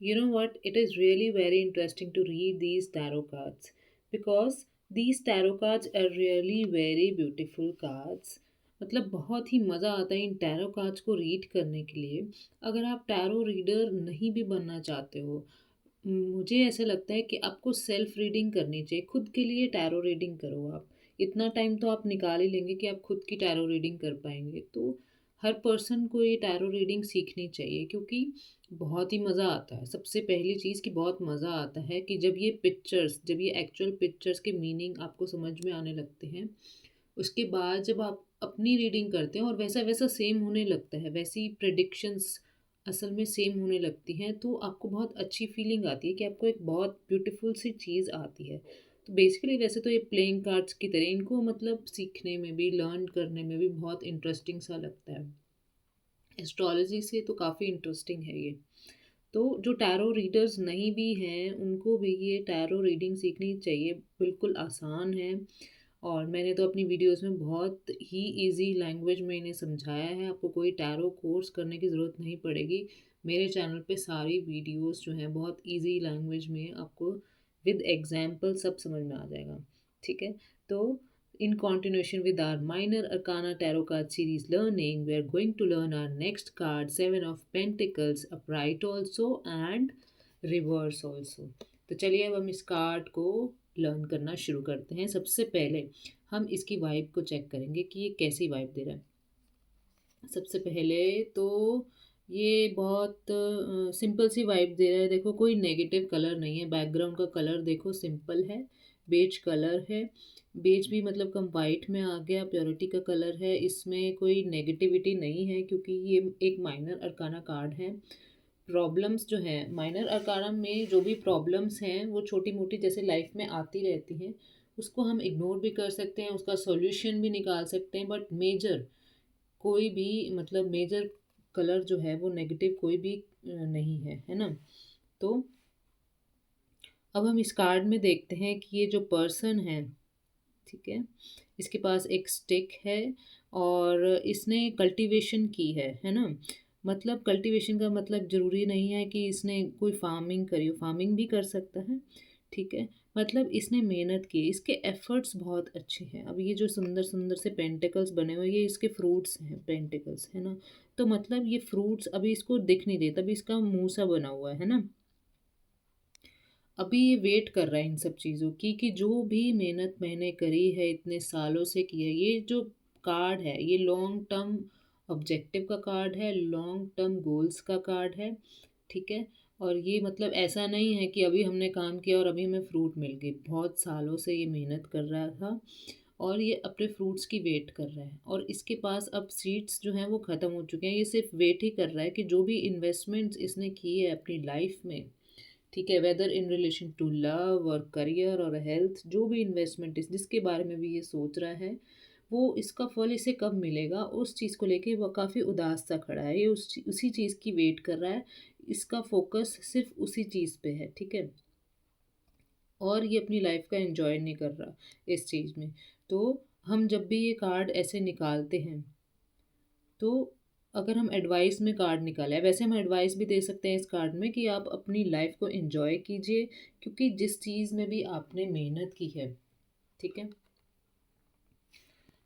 You know what? It is really very interesting to read these tarot cards because these tarot cards are really very beautiful cards. मतलब बहुत ही मज़ा आता है इन tarot cards को read करने के लिए। अगर आप टैरो रीडर नहीं भी बनना चाहते हो, मुझे ऐसा लगता है कि आपको सेल्फ रीडिंग करनी चाहिए। खुद के लिए टैरो रीडिंग करो आप। इतना टाइम तो आप निकाल ही लेंगे कि आप खुद की टैरो रीडिंग कर पाएँगे। तो हर पर्सन को ये टैरो रीडिंग सीखनी चाहिए क्योंकि बहुत ही मज़ा आता है। सबसे पहली चीज़ कि बहुत मज़ा आता है कि जब ये एक्चुअल पिक्चर्स के मीनिंग आपको समझ में आने लगते हैं, उसके बाद जब आप अपनी रीडिंग करते हैं और वैसा-वैसा सेम होने लगता है, वैसी प्रेडिक्शंस असल में सेम होने लगती हैं, तो आपको बहुत अच्छी फीलिंग आती है कि आपको एक बहुत ब्यूटीफुल सी चीज़ आती है। तो बेसिकली वैसे तो ये प्लेइंग कार्ड्स की तरह इनको मतलब सीखने में भी, लर्न करने में भी बहुत इंटरेस्टिंग सा लगता है। एस्ट्रोलॉजी से तो काफ़ी इंटरेस्टिंग है ये। तो जो टैरो रीडर्स नहीं भी हैं, उनको भी ये टैरो रीडिंग सीखनी चाहिए, बिल्कुल आसान है और मैंने तो अपनी वीडियोज़ में बहुत ही ईज़ी लैंग्वेज में इन्हें समझाया है, आपको कोई टैरो कोर्स करने की ज़रूरत नहीं पड़ेगी। मेरे चैनल पे सारी वीडियोज़ जो हैं बहुत ईज़ी लैंग्वेज में आपको विद एग्ज़ाम्पल सब समझ में आ जाएगा, ठीक है? तो in continuation with our minor arcana tarot card series learning, we are going to learn our next card, Seven of Pentacles, upright also and reverse also. तो चलिए अब हम इस कार्ड को लर्न करना शुरू करते हैं। सबसे पहले हम इसकी वाइब को चेक करेंगे कि ये कैसी वाइब दे रहा है। सबसे पहले तो ये बहुत सिंपल सी वाइब दे रहा है। देखो कोई नेगेटिव कलर नहीं है, बैकग्राउंड का कलर देखो सिंपल है, बेज कलर है। बेज भी मतलब कम वाइट में आ गया, प्योरिटी का कलर है, इसमें कोई नेगेटिविटी नहीं है क्योंकि ये एक माइनर अरकाना कार्ड है। प्रॉब्लम्स जो हैं माइनर अरकाना में जो भी प्रॉब्लम्स हैं वो छोटी मोटी जैसे लाइफ में आती रहती हैं, उसको हम इग्नोर भी कर सकते हैं, उसका सॉल्यूशन भी निकाल सकते हैं, बट मेजर कोई भी मतलब मेजर कलर जो है वो नेगेटिव कोई भी नहीं है, है ना? तो अब हम इस कार्ड में देखते हैं कि ये जो पर्सन है, ठीक है? इसके पास एक स्टिक है और इसने कल्टीवेशन की है ना? मतलब कल्टीवेशन का मतलब ज़रूरी नहीं है कि इसने कोई फार्मिंग करी हो, फार्मिंग भी कर सकता है, ठीक है? मतलब इसने मेहनत की, इसके एफ़र्ट्स बहुत अच्छे हैं। अब ये जो सुंदर-सुंदर से पेंटिकल्स बने हुए हैं, ये इसके फ्रूट्स हैं, पेंटिकल्स, है ना? तो मतलब ये फ्रूट्स अभी इसको दिख नहीं रहे, तभी इसका मुँह सा बना हुआ है ना? अभी ये वेट कर रहा है इन सब चीज़ों की कि जो भी मेहनत मैंने करी है, इतने सालों से की है, ये जो कार्ड है, ये लॉन्ग टर्म ऑब्जेक्टिव का कार्ड है, लॉन्ग टर्म गोल्स का कार्ड है, ठीक है? और ये मतलब ऐसा नहीं है कि अभी हमने काम किया और अभी हमें फ्रूट मिल गई। बहुत सालों से ये मेहनत कर रहा था और ये अपने फ्रूट्स की वेट कर रहा है और इसके पास अब सीड्स जो हैं वो ख़त्म हो चुके हैं। ये सिर्फ़ वेट ही कर रहा है कि जो भी इन्वेस्टमेंट्स इसने की है अपनी लाइफ़ में, ठीक है, whether in relation to love और करियर और हेल्थ, जो भी इन्वेस्टमेंट इस जिसके बारे में भी ये सोच रहा है, वो इसका फल इसे कब मिलेगा उस चीज़ को लेके वो काफ़ी उदास सा खड़ा है। ये उसी चीज़ की वेट कर रहा है, इसका फोकस सिर्फ उसी चीज़ पे है, ठीक है? और ये अपनी लाइफ का एंजॉय नहीं कर रहा इस चीज़ में। तो हम जब भी ये कार्ड ऐसे निकालते हैं, तो अगर हम एडवाइस में कार्ड निकाला है, वैसे हम एडवाइस भी दे सकते हैं इस कार्ड में कि आप अपनी लाइफ को एंजॉय कीजिए क्योंकि जिस चीज़ में भी आपने मेहनत की है, ठीक है?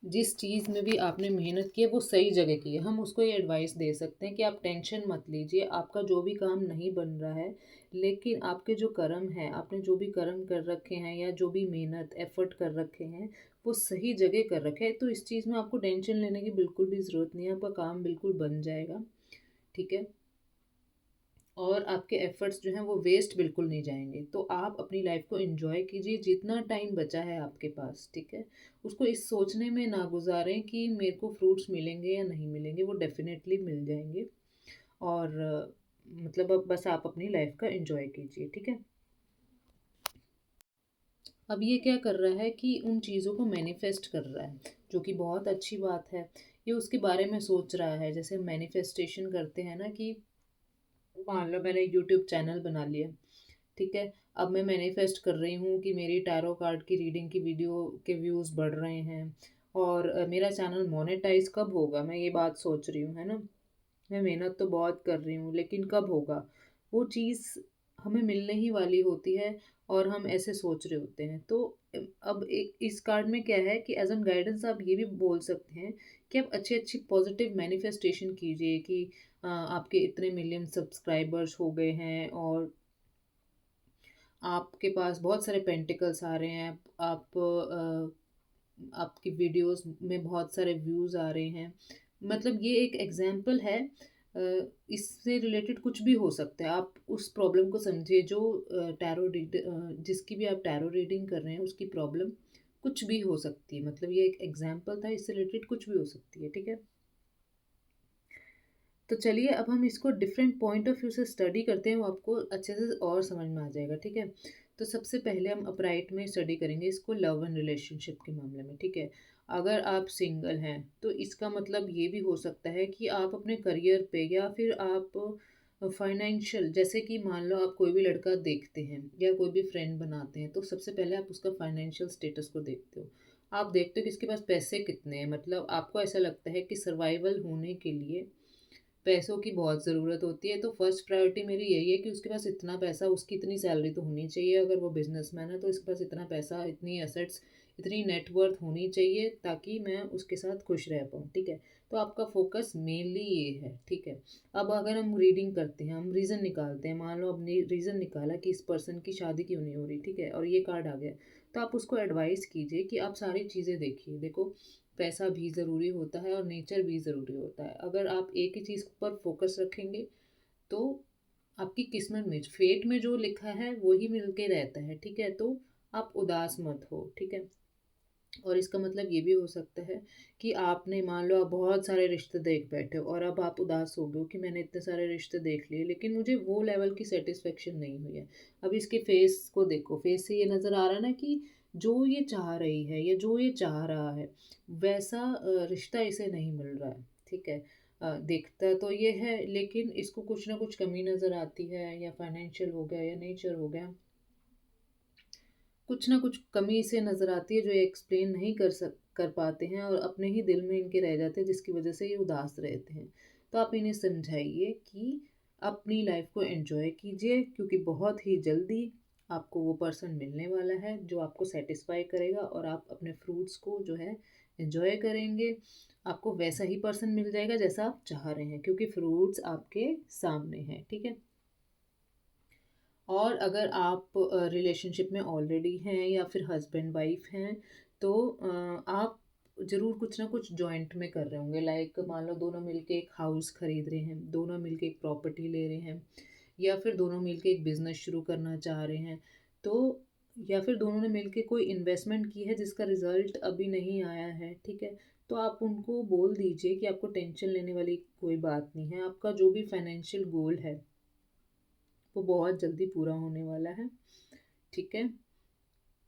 जिस चीज़ में भी आपने मेहनत की है वो सही जगह की है। हम उसको ये एडवाइस दे सकते हैं कि आप टेंशन मत लीजिए, आपका जो भी काम नहीं बन रहा है, लेकिन आपके जो कर्म हैं, आपने जो भी कर्म कर रखे हैं या जो भी मेहनत, एफ़र्ट कर रखे हैं, वो सही जगह कर रखे हैं। तो इस चीज़ में आपको टेंशन लेने की बिल्कुल भी ज़रूरत नहीं है, आपका काम बिल्कुल बन जाएगा, ठीक है? और आपके एफ़र्ट्स जो हैं वो वेस्ट बिल्कुल नहीं जाएँगे। तो आप अपनी लाइफ़ को एन्जॉय कीजिए जितना टाइम बचा है आपके पास, ठीक है? उसको इस सोचने में ना गुज़ारें कि मेरे को फ्रूट्स मिलेंगे या नहीं मिलेंगे, वो डेफ़िनेटली मिल जाएँगे और मतलब अब बस आप अपनी लाइफ़ का एन्जॉय कीजिए, ठीक है? अब ये क्या कर रहा है कि उन चीज़ों को मैनिफेस्ट कर रहा है, जो कि बहुत अच्छी बात है। ये उसके बारे में सोच रहा है, जैसे मैनिफेस्टेशन करते हैं ना कि मान लो मैंने यूट्यूब चैनल बना लिया, ठीक है? अब मैं मैनिफेस्ट कर रही हूँ कि मेरी टैरो कार्ड की रीडिंग की वीडियो के व्यूज़ बढ़ रहे हैं और मेरा चैनल मोनेटाइज़ कब होगा? मैं ये बात सोच रही हूँ, है ना? मैं मेहनत तो बहुत कर रही हूँ, लेकिन कब होगा? वो चीज़ हमें मिलने ही वाली होती है और हम ऐसे सोच रहे होते हैं। तो अब एक इस कार्ड में क्या है कि एज़ एन गाइडेंस आप ये भी बोल सकते हैं कि आप अच्छी-अच्छी पॉज़िटिव मैनिफेस्टेशन कीजिए कि आपके इतने मिलियन सब्सक्राइबर्स हो गए हैं और आपके पास बहुत सारे पेंटिकल्स आ रहे हैं। आपकी वीडियोस में बहुत सारे व्यूज़ आ रहे हैं। मतलब ये एक एग्ज़ाम्पल है। इससे रिलेटेड कुछ भी हो सकता है। आप उस प्रॉब्लम को समझिए जो जिसकी भी आप टैरो रीडिंग कर रहे हैं उसकी प्रॉब्लम कुछ भी हो सकती है। मतलब ये एक एग्ज़ाम्पल था, इससे रिलेटेड कुछ भी हो सकती है, ठीक है? तो चलिए अब हम इसको डिफरेंट पॉइंट ऑफ व्यू से स्टडी करते हैं, वो आपको अच्छे से और समझ में आ जाएगा, ठीक है? तो सबसे पहले हम अपराइट में स्टडी करेंगे इसको लव एंड रिलेशनशिप के मामले में, ठीक है? अगर आप सिंगल हैं तो इसका मतलब ये भी हो सकता है कि आप अपने करियर पे या फिर आप फाइनेंशियल, जैसे कि मान लो आप कोई भी लड़का देखते हैं या कोई भी फ्रेंड बनाते हैं तो सबसे पहले आप उसका फाइनेंशियल स्टेटस को देखते हो। आप देखते हो कि इसके पास पैसे कितने हैं, मतलब आपको ऐसा लगता है कि सर्वाइवल होने के लिए पैसों की बहुत ज़रूरत होती है, तो फर्स्ट प्रायोरिटी मेरी यही है कि उसके पास इतना पैसा, उसकी इतनी सैलरी तो होनी चाहिए, अगर वो बिज़नेसमैन है तो इसके पास इतना पैसा, इतनी एसेट्स, इतनी नेटवर्थ होनी चाहिए ताकि मैं उसके साथ खुश रह पाऊँ, ठीक है? तो आपका फ़ोकस मेनली ये है, ठीक है? अब अगर हम रीडिंग करते हैं, हम रीज़न निकालते हैं, मान लो हमने रीज़न निकाला कि इस पर्सन की शादी क्यों नहीं हो रही, ठीक है? और ये कार्ड आ गया, तो आप उसको एडवाइस कीजिए कि आप सारी चीज़ें देखिए। देखो, पैसा भी ज़रूरी होता है और नेचर भी ज़रूरी होता है। अगर आप एक ही चीज़ पर फ़ोकस रखेंगे तो आपकी किस्मत में, फ़ेट में जो लिखा है वो ही मिल के रहता है, ठीक है? तो आप उदास मत हो, ठीक है? और इसका मतलब ये भी हो सकता है कि आपने मान लो आप बहुत सारे रिश्ते देख बैठे हो और अब आप उदास हो गए हो कि मैंने इतने सारे रिश्ते देख लिए लेकिन मुझे वो लेवल की सेटिस्फेक्शन नहीं हुई है। अब इसके फेस को देखो, फेस से ये नज़र आ रहा है ना कि जो ये चाह रही है या जो ये चाह रहा है वैसा रिश्ता इसे नहीं मिल रहा है, ठीक है? दिखता तो ये है लेकिन इसको कुछ ना कुछ कमी नज़र आती है, या फाइनेंशियल हो गया या नेचर हो गया, कुछ ना कुछ कमी इसे नज़र आती है जो ये एक्सप्लेन नहीं कर पाते हैं और अपने ही दिल में इनके रह जाते हैं जिसकी वज़ह से ये उदास रहते हैं। तो आप इन्हें समझाइए कि अपनी लाइफ़ को एन्जॉय कीजिए क्योंकि बहुत ही जल्दी आपको वो पर्सन मिलने वाला है जो आपको सैटिस्फाई करेगा और आप अपने फ्रूट्स को जो है एन्जॉय करेंगे। आपको वैसा ही पर्सन मिल जाएगा जैसा आप चाह रहे हैं क्योंकि फ्रूट्स आपके सामने हैं, ठीक है? और अगर आप रिलेशनशिप में ऑलरेडी हैं या फिर हस्बैंड वाइफ हैं तो आप ज़रूर कुछ ना कुछ जॉइंट में कर रहे होंगे, लाइक मान लो दोनों मिलके एक हाउस खरीद रहे हैं, दोनों मिलके एक प्रॉपर्टी ले रहे हैं, या फिर दोनों मिलके एक बिजनेस शुरू करना चाह रहे हैं। तो या फिर दोनों ने मिलके कोई इन्वेस्टमेंट की है जिसका रिजल्ट अभी नहीं आया है, ठीक है? तो आप उनको बोल दीजिए कि आपको टेंशन लेने वाली कोई बात नहीं है, आपका जो भी फाइनेंशियल गोल है वो बहुत जल्दी पूरा होने वाला है, ठीक है?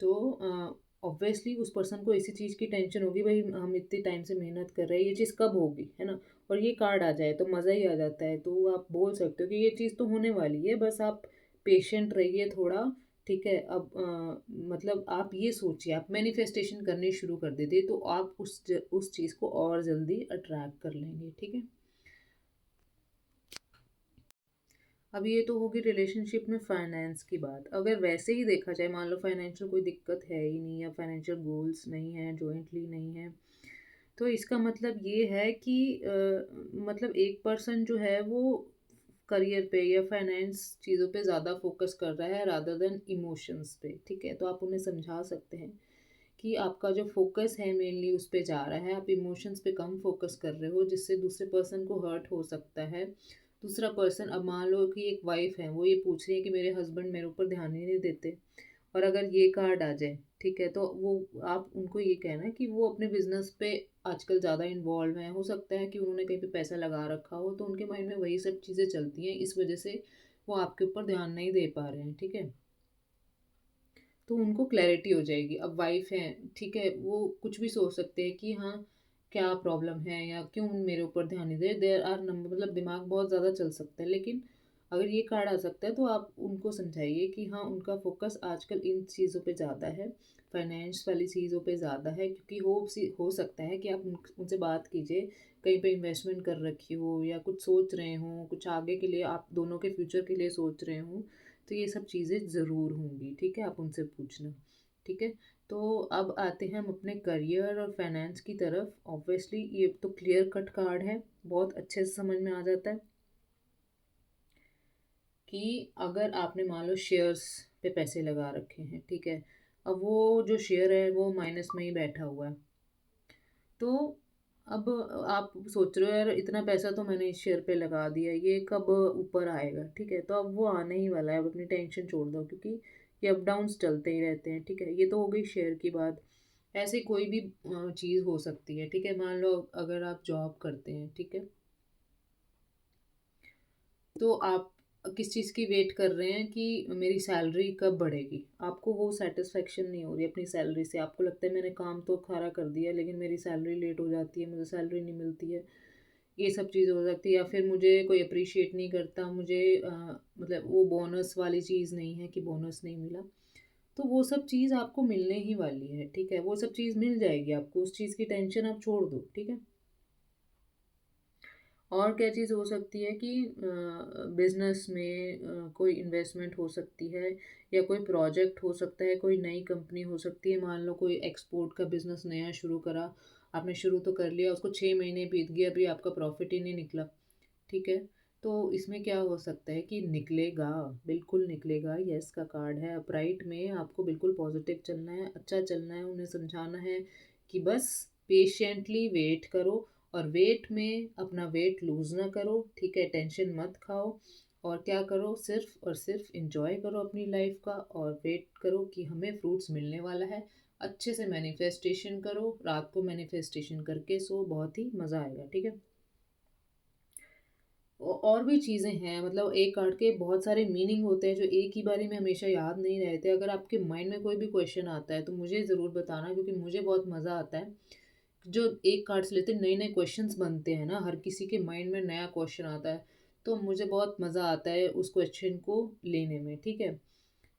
तो ऑब्वियसली उस पर्सन को इसी चीज़ की टेंशन होगी, भाई हम इतने टाइम से मेहनत कर रहे हैं, ये चीज़ कब होगी, है ना? और ये कार्ड आ जाए तो मज़ा ही आ जाता है, तो आप बोल सकते हो कि ये चीज़ तो होने वाली है, बस आप पेशेंट रहिए थोड़ा, ठीक है? अब मतलब आप ये सोचिए, आप मैनिफेस्टेशन करनी शुरू कर दीजिए, तो आप उस चीज़ को और जल्दी अट्रैक्ट कर लेंगे, ठीक है? अब ये तो होगी रिलेशनशिप में फाइनेंस की बात। अगर वैसे ही देखा जाए, मान लो फाइनेंशियल कोई दिक्कत है ही नहीं या फाइनेंशियल गोल्स नहीं है, जॉइंटली नहीं है, तो इसका मतलब ये है कि मतलब एक पर्सन जो है वो करियर पे या फाइनेंस चीज़ों पे ज़्यादा फोकस कर रहा है रादर देन इमोशंस पे, ठीक है? तो आप उन्हें समझा सकते हैं कि आपका जो फ़ोकस है मेनली उस पे जा रहा है, आप इमोशंस पे कम फ़ोकस कर रहे हो जिससे दूसरे पर्सन को हर्ट हो सकता है। दूसरा पर्सन, अब मान लो कि एक वाइफ़ है, वो ये पूछ रही है कि मेरे हस्बैंड मेरे ऊपर ध्यान ही नहीं देते, और अगर ये कार्ड आ जाए, ठीक है? तो वो आप उनको ये कहना है कि वो अपने बिज़नेस पे आजकल ज़्यादा इन्वॉल्व हैं। हो सकता है कि उन्होंने कहीं पे पैसा लगा रखा हो, तो उनके माइंड में वही सब चीज़ें चलती हैं, इस वज़ह से वो आपके ऊपर ध्यान नहीं दे पा रहे हैं, ठीक है? तो उनको क्लैरिटी हो जाएगी। अब वाइफ़ हैं, ठीक है, वो कुछ भी सोच सकते हैं कि हाँ, क्या प्रॉब्लम है या क्यों मेरे ऊपर ध्यान नहीं दे, देयर आर नंबर, मतलब दिमाग बहुत ज़्यादा चल सकता है। लेकिन अगर ये कार्ड आ सकता है तो आप उनको समझाइए कि हाँ, उनका फोकस आजकल इन चीज़ों पे ज़्यादा है, फाइनेंस वाली चीज़ों पे ज़्यादा है, क्योंकि हो सकता है कि आप उनसे बात कीजिए, कहीं पे इन्वेस्टमेंट कर रखी हो या कुछ सोच रहे हों, कुछ आगे के लिए आप दोनों के फ्यूचर के लिए सोच रहे हों, तो ये सब चीज़ें ज़रूर होंगी, ठीक है? आप उनसे पूछना, ठीक है? तो अब आते हैं हम अपने करियर और फाइनेंस की तरफ। ऑब्वियसली ये तो क्लियर कट कार्ड है, बहुत अच्छे से समझ में आ जाता है कि अगर आपने मान लो शेयर्स पे पैसे लगा रखे हैं, ठीक है? अब वो जो शेयर है वो माइनस में ही बैठा हुआ है। तो अब आप सोच रहे हो यार, इतना पैसा तो मैंने इस शेयर पे लगा दिया, ये कब ऊपर आएगा, ठीक है? तो अब वो आने ही वाला है, अब अपनी टेंशन छोड़ दो, क्योंकि ये अप डाउन्स चलते ही रहते हैं, ठीक है? ये तो हो गई शेयर की बात। ऐसे कोई भी चीज़ हो सकती है, ठीक है? मान लो अगर आप जॉब करते हैं, ठीक है? तो आप किस चीज़ की वेट कर रहे हैं कि मेरी सैलरी कब बढ़ेगी? आपको वो सैटिस्फैक्शन नहीं हो रही अपनी सैलरी से। आपको लगता है मैंने काम तो खरा कर दिया, लेकिन मेरी सैलरी लेट हो जाती है, मुझे सैलरी नहीं मिलती है। ये सब चीज़ें हो सकती है, या फिर मुझे कोई अप्रिशिएट नहीं करता, मुझे मतलब वो बोनस वाली चीज़ नहीं है कि बोनस नहीं मिला। तो वो सब चीज़ आपको मिलने ही वाली है, ठीक है? वो सब चीज़ मिल जाएगी आपको, उस चीज़ की टेंशन आप छोड़ दो, ठीक है? और क्या चीज़ हो सकती है कि बिज़नेस में कोई इन्वेस्टमेंट हो सकती है, या कोई प्रोजेक्ट हो सकता है, कोई नई कंपनी हो सकती है। मान लो कोई एक्सपोर्ट का बिज़नेस नया शुरू करा, आपने शुरू तो कर लिया, उसको 6 महीने बीत गए, अभी आपका प्रॉफ़िट ही नहीं निकला, ठीक है? तो इसमें क्या हो सकता है कि निकलेगा, बिल्कुल निकलेगा, येस का कार्ड है। अपराइट में आपको बिल्कुल पॉज़िटिव चलना है, अच्छा चलना है, उन्हें समझाना है कि बस पेशेंटली वेट करो, और वेट में अपना वेट लूज़ ना करो, ठीक है? टेंशन मत खाओ, और क्या करो, सिर्फ़ और सिर्फ़ एन्जॉय करो अपनी लाइफ़ का, और वेट करो कि हमें फ्रूट्स मिलने वाला है। अच्छे से मैनिफेस्टेशन करो, रात को मैनिफेस्टेशन करके सो, बहुत ही मज़ा आएगा, ठीक है? और भी चीज़ें हैं, मतलब एक कार्ड के बहुत सारे मीनिंग होते हैं जो एक ही बारी में हमेशा याद नहीं रहते। अगर आपके माइंड में कोई भी क्वेश्चन आता है तो मुझे ज़रूर बताना, क्योंकि मुझे बहुत मज़ा आता है। जो एक कार्ड से लेते नए नए क्वेश्चंस बनते हैं ना, हर किसी के माइंड में नया क्वेश्चन आता है, तो मुझे बहुत मज़ा आता है उस क्वेश्चन को लेने में, ठीक है?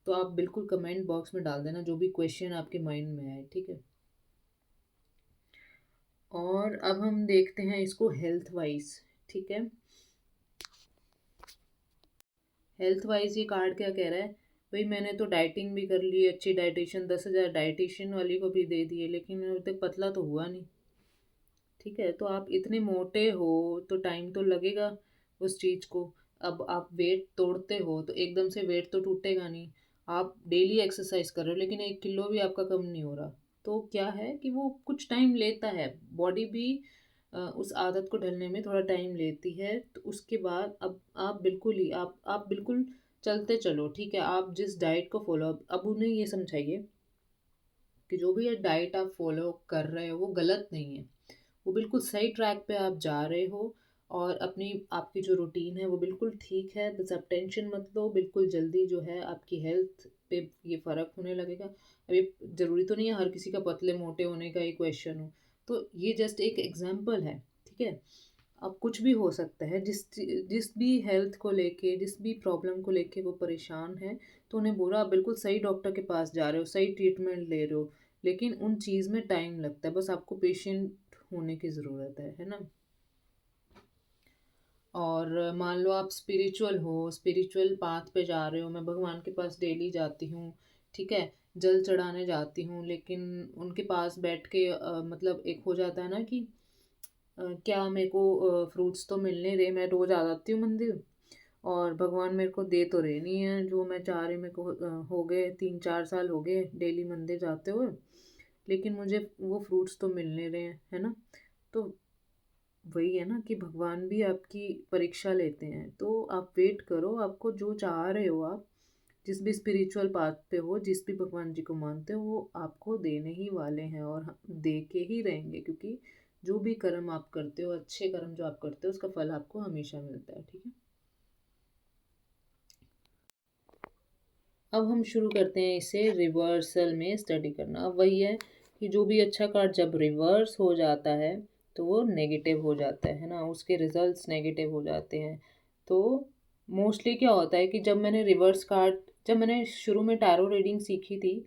तो आप बिल्कुल कमेंट बॉक्स में डाल देना जो भी क्वेश्चन आपके माइंड में आए, ठीक है? और अब हम देखते हैं इसको हेल्थ वाइज, ठीक है? हेल्थ वाइज ये कार्ड क्या कह रहा है? भाई मैंने तो डाइटिंग भी कर ली, अच्छी डाइटिशियन, 10,000 डाइटिशियन वाली को भी दे दिए, लेकिन मैं अभी तक पतला तो हुआ नहीं, ठीक है? तो आप इतने मोटे हो तो टाइम तो लगेगा उस चीज़ को। अब आप वेट तोड़ते हो तो एकदम से वेट तो टूटेगा नहीं। आप डेली एक्सरसाइज कर रहे हो, लेकिन 1 किलो भी आपका कम नहीं हो रहा, तो क्या है कि वो कुछ टाइम लेता है, बॉडी भी उस आदत को ढलने में थोड़ा टाइम लेती है। तो उसके बाद अब आप बिल्कुल ही आप बिल्कुल चलते चलो, ठीक है? आप जिस डाइट को फॉलो, अब उन्हें ये समझाइए कि जो भी ये डाइट आप फॉलो कर रहे हो वो गलत नहीं है, वो बिल्कुल सही ट्रैक पे आप जा रहे हो, और अपनी आपकी जो रूटीन है वो बिल्कुल ठीक है। बस आप टेंशन मत लो, बिल्कुल जल्दी जो है आपकी हेल्थ पे ये फ़र्क होने लगेगा। अब ये ज़रूरी तो नहीं है हर किसी का पतले मोटे होने का ही क्वेश्चन हो, तो ये जस्ट एक एग्जाम्पल है, ठीक है? अब कुछ भी हो सकता है, जिस भी हेल्थ को लेके, जिस भी प्रॉब्लम को लेके वो परेशान है, तो उन्हें बोला आप बिल्कुल सही डॉक्टर के पास जा रहे हो, सही ट्रीटमेंट ले रहे हो, लेकिन उन चीज़ में टाइम लगता है, बस आपको पेशेंट होने की ज़रूरत है ना? और मान लो आप स्पिरिचुअल हो, स्पिरिचुअल पाथ पे जा रहे हो, मैं भगवान के पास डेली जाती हूँ, ठीक है? जल चढ़ाने जाती हूँ, लेकिन उनके पास बैठ के मतलब एक हो जाता है ना कि क्या मेरे को फ्रूट्स तो मिल नहीं रहे, मैं रोज़ आ जाती हूँ मंदिर, और भगवान मेरे को दे तो रहे नहीं है जो मैं चाह रही, मेरे को हो गए 3-4 साल हो गए डेली मंदिर जाते हुए, लेकिन मुझे वो फ्रूट्स तो मिल नहीं रहे हैं, है ना? तो वही है ना कि भगवान भी आपकी परीक्षा लेते हैं, तो आप वेट करो, आपको जो चाह रहे हो आप, जिस भी स्पिरिचुअल पाथ पे हो, जिस भी भगवान जी को मानते हो, वो आपको देने ही वाले हैं, और दे के ही रहेंगे, क्योंकि जो भी कर्म आप करते हो, अच्छे कर्म जो आप करते हो, उसका फल आपको हमेशा मिलता है, ठीक है? अब हम शुरू करते हैं इसे रिवर्सल में स्टडी करना। अब वही है कि जो भी अच्छा कार्ड जब रिवर्स हो जाता है तो वो नेगेटिव हो जाता है ना, उसके रिजल्ट्स नेगेटिव हो जाते हैं। तो मोस्टली क्या होता है कि जब मैंने शुरू में टैरो रीडिंग सीखी थी,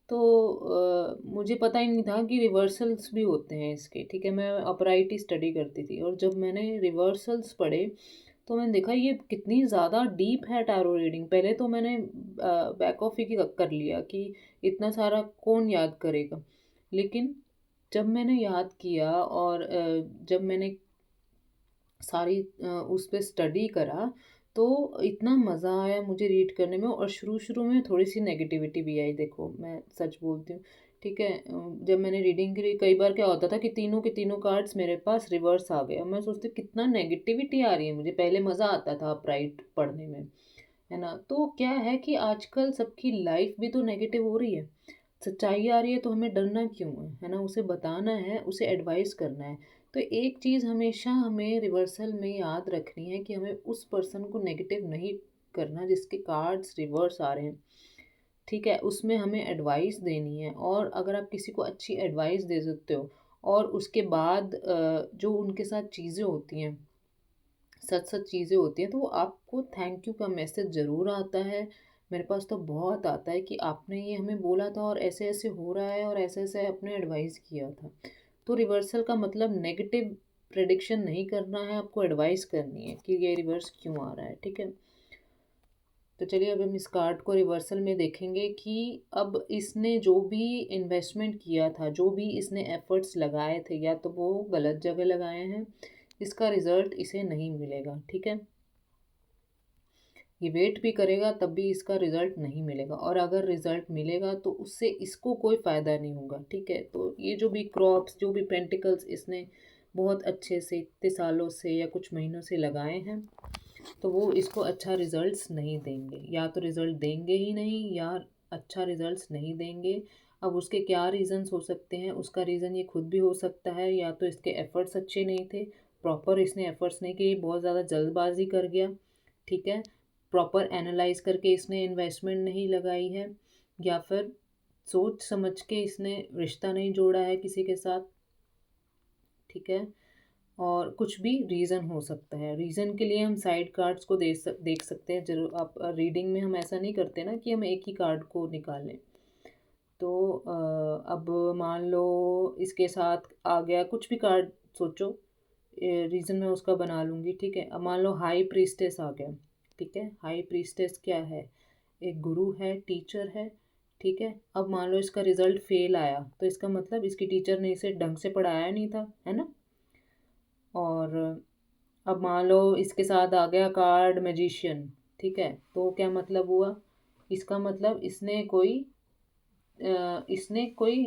तो मुझे पता ही नहीं था कि रिवर्सल्स भी होते हैं इसके, ठीक है? मैं अपराइट ही स्टडी करती थी, और जब मैंने रिवर्सल्स पढ़े, तो मैंने देखा ये कितनी ज़्यादा डीप है टैरो रीडिंग। पहले तो मैंने बैक ऑफ ही कर लिया कि इतना सारा कौन याद करेगा। लेकिन जब मैंने याद किया और जब मैंने सारी उस पे स्टडी करा, तो इतना मज़ा आया मुझे रीड करने में, और शुरू-शुरू में थोड़ी-सी नेगेटिविटी भी आई, देखो मैं सच बोलती हूँ, ठीक है? जब मैंने रीडिंग करी, कई बार क्या होता था कि तीनों के तीनों कार्ड्स मेरे पास रिवर्स आ गए, और मैं सोचती हूँ कितना नेगेटिविटी आ रही है मुझे, पहले मज़ा आता था अपराइट पढ़ने में, है ना? तो क्या है कि आजकल सबकी लाइफ भी तो नेगेटिव हो रही है। सच्चाई आ रही है तो हमें डरना क्यों है ना? उसे बताना है, उसे एडवाइस करना है। तो एक चीज़ हमेशा हमें रिवर्सल में याद रखनी है कि हमें उस पर्सन को नेगेटिव नहीं करना जिसके कार्ड्स रिवर्स आ रहे हैं, ठीक है? उसमें हमें एडवाइस देनी है, और अगर आप किसी को अच्छी एडवाइस दे सकते हो, और उसके बाद जो उनके साथ चीज़ें होती हैं, सच-सच चीज़ें होती हैं, तो वो आपको थैंक यू का मैसेज ज़रूर आता है। मेरे पास तो बहुत आता है कि आपने ये हमें बोला था और ऐसे-ऐसे हो रहा है, और ऐसे-ऐसे आपने एडवाइस किया था। तो रिवर्सल का मतलब नेगेटिव प्रेडिक्शन नहीं करना है, आपको एडवाइस करनी है कि ये रिवर्स क्यों आ रहा है, ठीक है? तो चलिए अब हम इस कार्ड को रिवर्सल में देखेंगे कि अब इसने जो भी इन्वेस्टमेंट किया था, जो भी इसने एफर्ट्स लगाए थे, या तो वो गलत जगह लगाए हैं, इसका रिज़ल्ट इसे नहीं मिलेगा, ठीक है? ये वेट भी करेगा तब भी इसका रिज़ल्ट नहीं मिलेगा, और अगर रिज़ल्ट मिलेगा तो उससे इसको कोई फ़ायदा नहीं होगा, ठीक है? तो ये जो भी क्रॉप्स, जो भी पेंटिकल्स इसने बहुत अच्छे से इतने सालों से या कुछ महीनों से लगाए हैं, तो वो इसको अच्छा रिज़ल्ट्स नहीं देंगे, या तो रिज़ल्ट देंगे ही नहीं, या अच्छा रिज़ल्ट्स नहीं देंगे। अब उसके क्या रीज़न्स हो सकते हैं, उसका रीज़न ये खुद भी हो सकता है, या तो इसके एफ़र्ट्स अच्छे नहीं थे, प्रॉपर इसने एफ़र्ट्स नहीं किए, बहुत ज़्यादा जल्दबाज़ी कर गया, ठीक है? प्रॉपर एनालाइज़ करके इसने इन्वेस्टमेंट नहीं लगाई है, या फिर सोच समझ के इसने रिश्ता नहीं जोड़ा है किसी के साथ, ठीक है? और कुछ भी रीज़न हो सकता है। रीज़न के लिए हम साइड कार्ड्स को देख सकते हैं। ज़रूर आप रीडिंग में हम ऐसा नहीं करते ना कि हम एक ही कार्ड को निकालें। तो अब मान लो इसके साथ आ गया कुछ भी कार्ड, सोचो रीज़न मैं उसका बना लूँगी, ठीक है? अब मान लो हाई प्रीस्टेस आ गया, ठीक है? हाई प्रीस्टेस क्या है? एक गुरु है, टीचर है, ठीक है? अब मान लो इसका रिज़ल्ट फ़ेल आया, तो इसका मतलब इसकी टीचर ने इसे ढंग से पढ़ाया नहीं था, है ना? और अब मान लो इसके साथ आ गया कार्ड मैजिशियन, ठीक है? तो क्या मतलब हुआ? इसका मतलब इसने कोई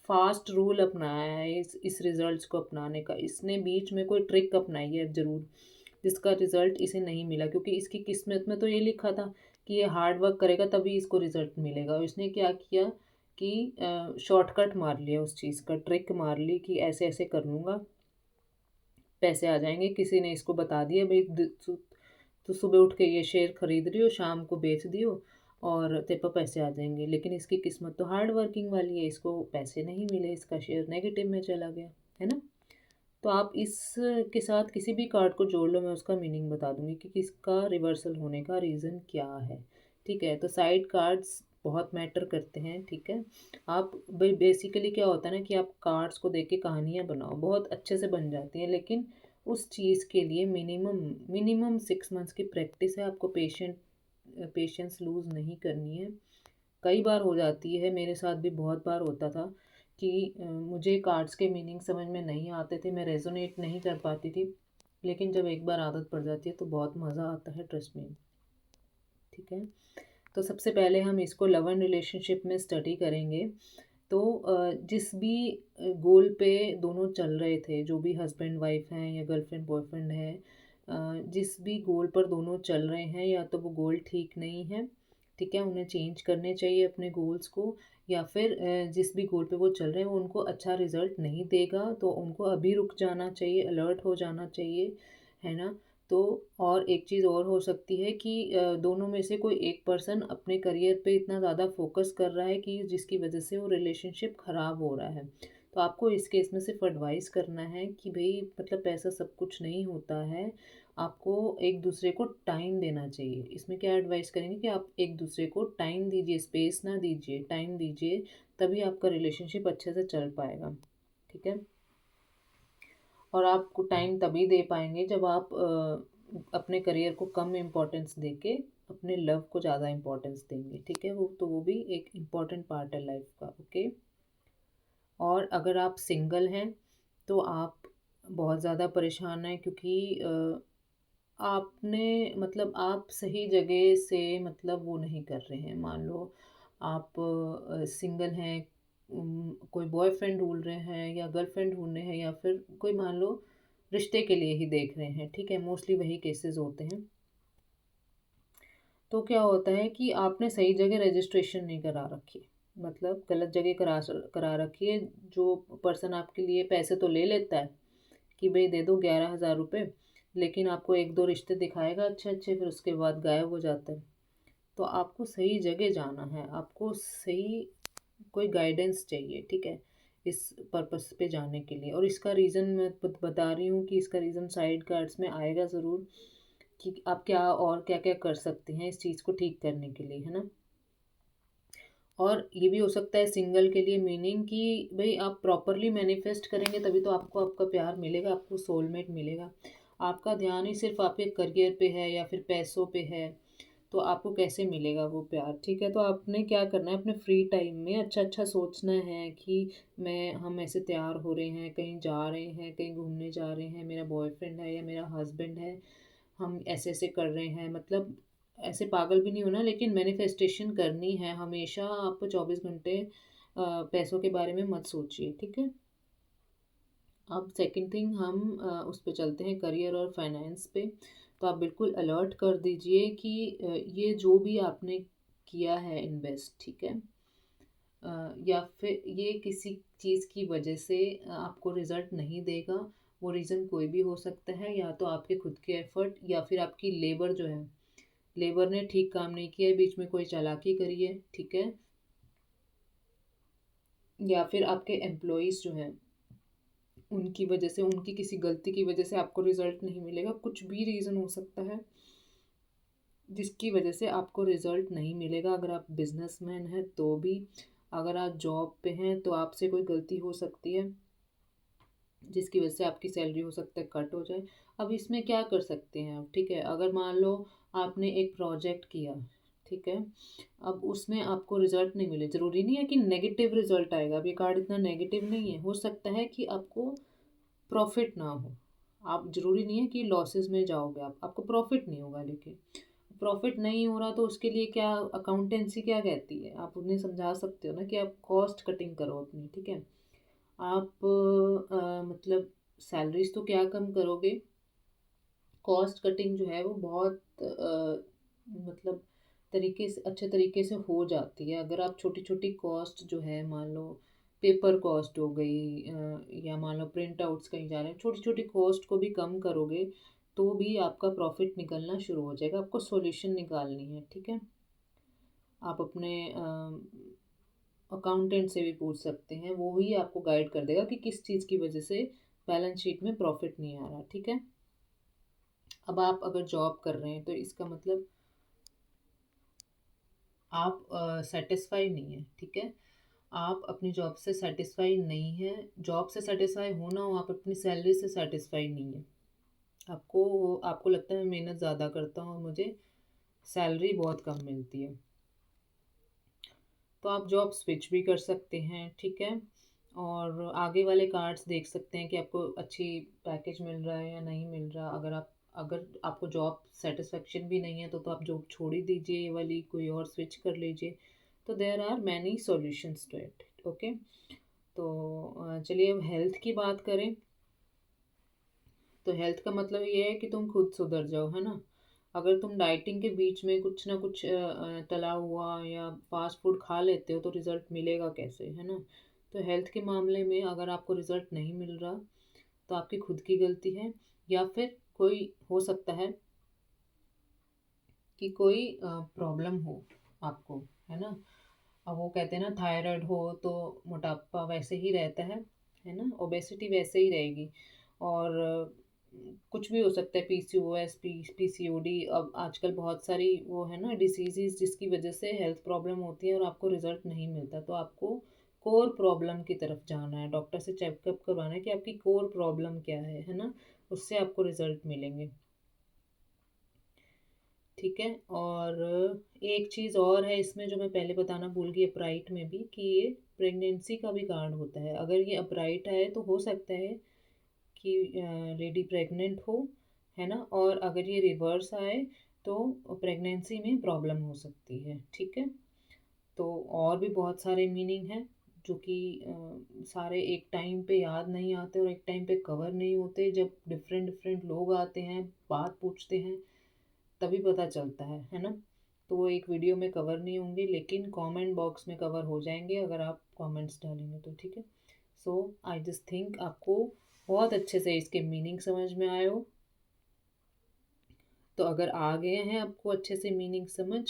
फ़ास्ट रूल अपनाया है इस रिज़ल्ट्स को अपनाने का। इसने बीच में कोई ट्रिक अपनाई है ज़रूर, जिसका रिज़ल्ट इसे नहीं मिला, क्योंकि इसकी किस्मत में तो ये लिखा था कि ये हार्ड वर्क करेगा तभी इसको रिज़ल्ट मिलेगा। और इसने क्या किया कि शॉर्टकट मार लिया उस चीज़ का, ट्रिक मार ली कि ऐसे-ऐसे कर लूँगा, पैसे आ जाएँगे। किसी ने इसको बता दिया भई तो सुबह उठ के ये शेयर खरीद रही हो, शाम को बेच दियो और तेरे पे पैसे आ जाएँगे। लेकिन इसकी किस्मत तो हार्ड वर्किंग वाली है, इसको पैसे नहीं मिले, इसका शेयर नेगेटिव में चला गया, है ना? तो आप इस के साथ किसी भी कार्ड को जोड़ लो, मैं उसका मीनिंग बता दूँगी कि किसका रिवर्सल होने का रीज़न क्या है, ठीक है? तो साइड कार्ड्स बहुत मैटर करते हैं, ठीक है? आप बेसिकली क्या होता है ना कि आप कार्ड्स को देख के कहानियाँ बनाओ, बहुत अच्छे से बन जाती हैं, लेकिन उस चीज़ के लिए मिनिमम मिनिमम 6 मंथ्स की प्रैक्टिस है, आपको पेशेंस लूज़ नहीं करनी है। कई बार हो जाती है, मेरे साथ भी बहुत बार होता था कि मुझे कार्ड्स के मीनिंग समझ में नहीं आते थे, मैं रेज़ोनेट नहीं कर पाती थी। लेकिन जब एक बार आदत पड़ जाती है तो बहुत मज़ा आता है, ट्रस्ट मी, ठीक है? तो सबसे पहले हम इसको लव एंड रिलेशनशिप में स्टडी करेंगे। तो जिस भी गोल पे दोनों चल रहे थे, जो भी हस्बैंड वाइफ हैं या गर्लफ्रेंड बॉयफ्रेंड है, जिस भी गोल पर दोनों चल रहे हैं, या तो वो गोल ठीक नहीं है, ठीक है? उन्हें चेंज करने चाहिए अपने गोल्स को, या फिर जिस भी गोल पे वो चल रहे हैं वो उनको अच्छा रिज़ल्ट नहीं देगा, तो उनको अभी रुक जाना चाहिए, अलर्ट हो जाना चाहिए, है ना? तो और एक चीज़ और हो सकती है कि दोनों में से कोई एक पर्सन अपने करियर पे इतना ज़्यादा फ़ोकस कर रहा है कि जिसकी वजह से वो रिलेशनशिप ख़राब हो रहा है। तो आपको इस केस में सिर्फ़ एडवाइस करना है कि भई मतलब पैसा सब कुछ नहीं होता है। आपको एक दूसरे को टाइम देना चाहिए। इसमें क्या एडवाइस करेंगे कि आप एक दूसरे को टाइम दीजिए, स्पेस ना दीजिए, टाइम दीजिए, तभी आपका रिलेशनशिप अच्छे से चल पाएगा। ठीक है? और आपको टाइम तभी दे पाएंगे जब आप अपने करियर को कम इम्पोर्टेंस देके अपने लव को ज़्यादा इम्पोर्टेंस देंगे। ठीक है? वो भी एक इम्पॉर्टेंट पार्ट है लाइफ का। ओके? और अगर आप सिंगल हैं तो आप बहुत ज़्यादा परेशान हैं, क्योंकि आपने मतलब आप सही जगह से मतलब वो नहीं कर रहे हैं। मान लो आप सिंगल हैं, कोई बॉयफ्रेंड ढूंढ रहे हैं या गर्लफ्रेंड ढूंढ रहे हैं, या फिर कोई मान लो रिश्ते के लिए ही देख रहे हैं। ठीक है? मोस्टली वही केसेस होते हैं। तो क्या होता है कि आपने सही जगह रजिस्ट्रेशन नहीं करा रखी, मतलब गलत जगह करा रखी है। जो पर्सन आपके लिए पैसे तो ले लेता है कि भाई दे दो 11,000 रुपये, लेकिन आपको एक दो रिश्ते दिखाएगा अच्छे अच्छे, फिर उसके बाद गायब हो जाता है। तो आपको सही जगह जाना है, आपको सही कोई गाइडेंस चाहिए। ठीक है? इस पर्पस पे जाने के लिए। और इसका रीज़न मैं बता रही हूँ कि इसका रीज़न साइड कार्ड्स में आएगा ज़रूर, कि आप क्या और क्या क्या कर सकते हैं इस चीज़ को ठीक करने के लिए, है ना? और ये भी हो सकता है सिंगल के लिए मीनिंग कि भाई आप प्रॉपरली मैनिफेस्ट करेंगे तभी तो आपको आपका प्यार मिलेगा, आपको सोलमेट मिलेगा। आपका ध्यान ही सिर्फ आपके करियर पे है या फिर पैसों पे है, तो आपको कैसे मिलेगा वो प्यार? ठीक है? तो आपने क्या करना है, अपने फ्री टाइम में अच्छा अच्छा सोचना है कि हम ऐसे तैयार हो रहे हैं, कहीं जा रहे हैं, कहीं घूमने जा रहे हैं, मेरा बॉयफ्रेंड है या मेरा हस्बैंड है, हम ऐसे ऐसे कर रहे हैं। मतलब ऐसे पागल भी नहीं होना, लेकिन मैनिफेस्टेशन करनी है हमेशा। आप 24 घंटे पैसों के बारे में मत सोचिए। ठीक है? अब सेकंड थिंग हम उस पे चलते हैं, करियर और फाइनेंस पे। तो आप बिल्कुल अलर्ट कर दीजिए कि ये जो भी आपने किया है इन्वेस्ट, ठीक है, या फिर ये किसी चीज़ की वजह से आपको रिजल्ट नहीं देगा। वो रीज़न कोई भी हो सकता है, या तो आपके खुद के एफर्ट, या फिर आपकी लेबर जो है, लेबर ने ठीक काम नहीं किया है, बीच में कोई चालाकी करी है। ठीक है? या फिर आपके एम्प्लॉयज़ जो हैं, उनकी वजह से, उनकी किसी गलती की वजह से आपको रिजल्ट नहीं मिलेगा। कुछ भी रीज़न हो सकता है जिसकी वजह से आपको रिजल्ट नहीं मिलेगा। अगर आप बिजनेसमैन हैं तो भी, अगर आप जॉब पे हैं तो आपसे कोई गलती हो सकती है जिसकी वजह से आपकी सैलरी हो सकता है कट हो जाए। अब इसमें क्या कर सकते हैं आप? ठीक है? अगर मान लो आपने एक प्रोजेक्ट किया, ठीक है, अब उसमें आपको रिजल्ट नहीं मिले, ज़रूरी नहीं है कि नेगेटिव रिजल्ट आएगा। अब ये कार्ड इतना नेगेटिव नहीं है, हो सकता है कि आपको प्रॉफिट ना हो। आप, ज़रूरी नहीं है कि लॉसेस में जाओगे आप, आपको प्रॉफिट नहीं होगा। लेकिन प्रॉफिट नहीं हो रहा तो उसके लिए क्या अकाउंटेंसी क्या कहती है, आप उन्हें समझा सकते हो ना कि आप कॉस्ट कटिंग करो अपनी। ठीक है? आप मतलब सैलरीज तो क्या कम करोगे, कॉस्ट कटिंग जो है वो बहुत मतलब तरीके से, अच्छे तरीके से हो जाती है। अगर आप छोटी छोटी कॉस्ट जो है, मान लो पेपर कॉस्ट हो गई, या मान लो प्रिंट आउट्स कहीं जा रहे हैं, छोटी छोटी कॉस्ट को भी कम करोगे तो भी आपका प्रॉफिट निकलना शुरू हो जाएगा। आपको सॉल्यूशन निकालनी है। ठीक है? आप अपने अकाउंटेंट से भी पूछ सकते हैं, वो ही आपको गाइड कर देगा कि किस चीज़ की वजह से बैलेंस शीट में प्रॉफिट नहीं आ रहा। ठीक है? अब आप अगर जॉब कर रहे हैं तो इसका मतलब आप सेटिस्फाई नहीं है। ठीक है? आप अपनी जॉब से सेटिस्फाई नहीं है। जॉब से सेटिस्फाई हो ना हो, आप अपनी सैलरी से सेटिस्फाई नहीं है। आपको लगता है मैं मेहनत ज़्यादा करता हूँ और मुझे सैलरी बहुत कम मिलती है। तो आप जॉब स्विच भी कर सकते हैं। ठीक है? और आगे वाले कार्ड्स देख सकते हैं कि आपको अच्छी पैकेज मिल रहा है या नहीं मिल रहा। अगर आपको जॉब सेटिस्फेक्शन भी नहीं है तो आप जॉब छोड़ ही दीजिए, ये वाली कोई और स्विच कर लीजिए। तो there are many solutions to it. Okay? तो चलिए अब हेल्थ की बात करें। तो हेल्थ का मतलब ये है कि तुम खुद सुधर जाओ, है ना? अगर तुम डाइटिंग के बीच में कुछ ना कुछ तला हुआ या फास्ट फूड खा लेते हो तो रिजल्ट मिलेगा कैसे, है ना? तो हेल्थ के मामले में अगर आपको रिजल्ट नहीं मिल रहा तो आपकी खुद की गलती है, या फिर कोई हो सकता है कि कोई प्रॉब्लम हो आपको, है ना? अब वो कहते हैं ना, थायराइड हो तो मोटापा वैसे ही रहता है ना? ओबेसिटी वैसे ही रहेगी। और कुछ भी हो सकता है, पीसीओएस, पीसीओडी, अब आजकल बहुत सारी वो है ना डिसीजेज जिसकी वजह से हेल्थ प्रॉब्लम होती है और आपको रिजल्ट नहीं मिलता, तो आपको कोर प्रॉब्लम की तरफ जाना है, डॉक्टर से चेकअप करवाना है कि आपकी कोर प्रॉब्लम क्या है ना, उससे आपको रिजल्ट मिलेंगे। ठीक है। और एक चीज़ और है इसमें जो मैं पहले बताना भूल गई, अपराइट में भी, कि ये प्रेगनेंसी का भी कार्ड होता है। अगर ये अपराइट है तो हो सकता है कि लेडी प्रेग्नेंट हो, है ना, और अगर ये रिवर्स आए तो प्रेगनेंसी में प्रॉब्लम हो सकती है। ठीक है। तो और भी बहुत सारे मीनिंग हैं जो कि सारे एक टाइम पे याद नहीं आते और एक टाइम पे कवर नहीं होते। जब डिफरेंट डिफरेंट लोग आते हैं, बात पूछते हैं, तभी पता चलता है ना। तो वो एक वीडियो में कवर नहीं होंगे, लेकिन कमेंट बॉक्स में कवर हो जाएंगे अगर आप कमेंट्स डालेंगे तो। ठीक है। सो आई जस्ट थिंक आपको बहुत अच्छे से इसके मीनिंग समझ में आए हो। तो अगर आ गए हैं आपको अच्छे से मीनिंग समझ,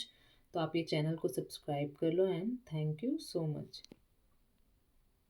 तो आप ये चैनल को सब्सक्राइब कर लो, and thank you so much.